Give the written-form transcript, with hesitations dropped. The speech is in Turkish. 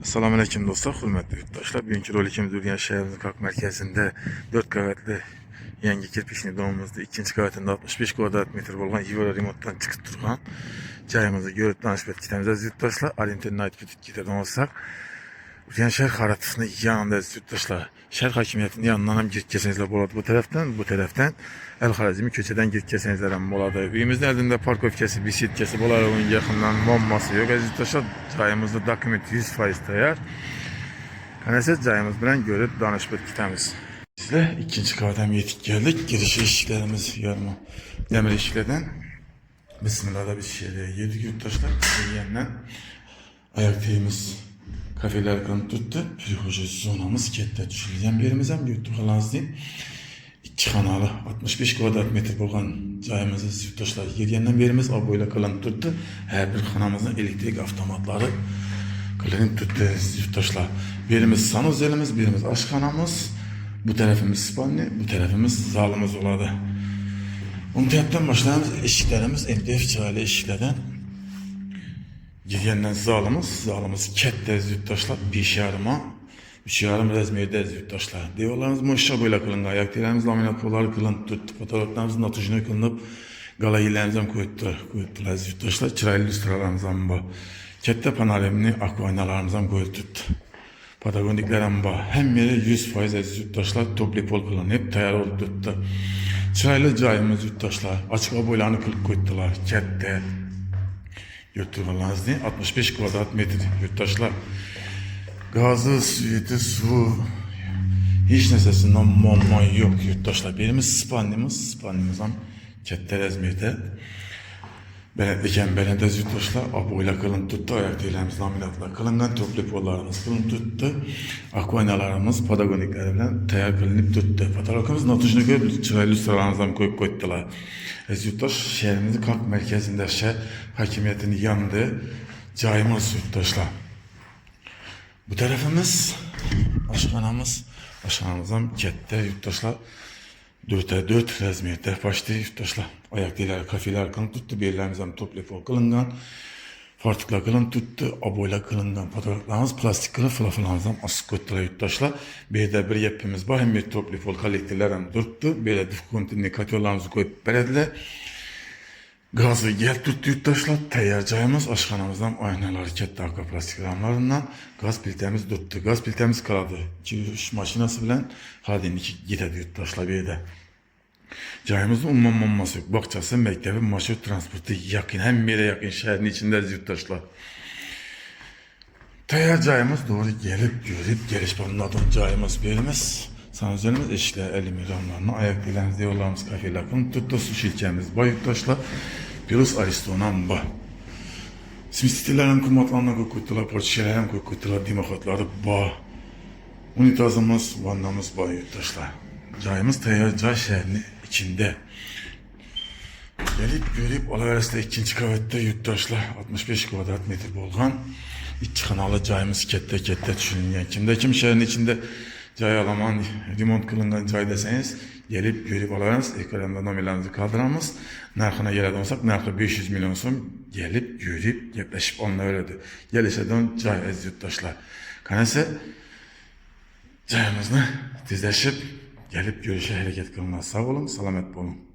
Selamünaleyküm dostlar, hürmetli yurttaşlar. Bugünkü rolikimiz Ürgen şehrimizin Kalk merkezinde 4 qavatlı yangi kirpişli domumuzda ikinci qavatında 65 kvadrat metr bo'lgan Yevro remontdan chiqib turgan joyimizni görüp tanışıp ketamiz aziz yurttaşlar. Alintenni aytib ketadigan bo'lsak, Ürgen şehir xaritasini yanında aziz yurttaşlar. Şehir hakimiyetinin yanından ham girib kelsangizlar bo'ladi bu taraftan El Harazimi köçeden girib kelsangizlar ham bo'ladi. Uyimizin ardında parkovkasi, besitkasi bo'lar, onun yakından bombası yok aziz yurttaşlar. Joyimizda dokument 100% tayyor. Ana siz joyimiz bilan görüp danışıp ketamiz. Bizler ikinci qavatga yetib keldik. Giriş eshiklarimiz yarım demir eshiklardan. Bismillah'da bir şeyler yedik yurttaşlar. Yandan ayak teyimiz kafeler kanıt tuttu. Prixoja zonamız kette düşürülgen birimiz hem yurttuk alanız deyim. İki kanalı 65 kvadrat metre bolgan joyimizni yurttaşlar yergenden birimiz aboyla kalanıp tuttu. Her bir kanamızın elektrik avtomatları kalanıp tuttu yurttaşlar. Birimiz sanuzelimiz, birimiz aşkanamız. Bu tarafımız spanli, bu tarafımız zalımız oladı. Onun taraftan başlayalım. Eşiklerimiz MDF çaylı eşiklerden. Girgenden zalımız kettez yurttaşlar. 5 yarıma, 3 yarım rezmiyede yurttaşlar. Devalarımız moşa böyle kılındı. Ayak değerimiz laminat polar kılındı tuttu. Fotoğraflarımızın atışını kılınıp galaylarımızdan koyuttular yurttaşlar. Çıraylı lüstralarımızdan bu. Kette panoramini akvaynalarımızdan koyuttu. Patagoniklerim var. Hem yeri 100% aziz yurttaşlar toplayıp ol kılınıp tayar oldu tuttu. Çıraylı joyimiz yurttaşlar. Açık aboylarını kılıp koyuttular. Kette. Yurttuğunuz değil. 65 kvadrat metre yurttaşlar. Gazı, suyeti, su. Hiç nesesinden mamma yok yurttaşlar. Birimiz spannimiz ham kette rezmiyete. Belediyemiz yurttaşlar aboyla kılın tuttu, ayak değerlerimiz laminatla kılıngan, toplu pollarımız kılın tuttu, akvaynalarımız patagonikler bilen tayar kılınıp tuttu. Fotoğrafımız natışını görüp çıraylı sıralarımızdan koyup koydular. Yurttaş şehrimizin Kalk merkezinde şehir hakimiyetinin yanında cayımız yurttaşlar. Bu tarafımız aşkanamızdan kette yurttaşlar. 4'e 4 rezmiyette başta yurttaşlar. Ayak değerler, kafeler kılın tuttu. Belirlerimizden toplayıp kılıngan. Fartıklar kılın tuttu. Aboyla kılıngan. Fotoğraflarımız plastik kılın fılafalarımızdan asık koydular yurttaşlar. Bir bir yapımız var. Hem bir toplayıp kolektifler hem durttu. Bir de kontindikatörlerimizi koyup belediler. Gazı gel tuttu yurttaşlar. Tayyor joyimiz aşkanamızdan aynalar kette arka plastik ramlarından gaz piltemiz tuttu. Gaz piltemiz kaladı. Çürüş maşinası bilen hadinlik gitedi yurttaşlar bir de. Joyimizin ummanması yok. Bakçası, mektebi, marşrut transportu yakın. Hem yere yakın şehrin içindeyiz yurttaşlar. Tayyor joyimiz doğru gelip görüp geliş banladığın joyimiz birimiz. Sanatçılarımız eşikler 50 milyonlarına ayak dilerimiz yollarımız kafeler kılın tuttu. Su şirkemiz var yurttaşlar. Plus Aristonan var. Simsitilerin kumatlarına koyuttular, porçişelerin koyuttular, demokratları var. Unitazımız, vannamız var yurttaşlar. Joyimiz tayyor joy şehrini içinde. Gelip görüp olaverasida ikinci qavatda yurttaşlar 65 kvadrat metr bolgan. İki kanalı joyimiz kette tushunilgan. Kimde kim şehrin içinde joy alaman, remont kılıngan joy deseniz gelip görüp alaveramiz. Ekranda nomerlarimizni qoldiramiz. Narxına keladigan bo'lsak, narxi 500 milyon so'm. Gelip görüp gaplashib olaveradi. Kelishadigan joy aziz yurttaşlar. Qanasi joyimizni tezlashib gelip görüşe hareket qilinglar. Sağ olun, salomat bo'lin.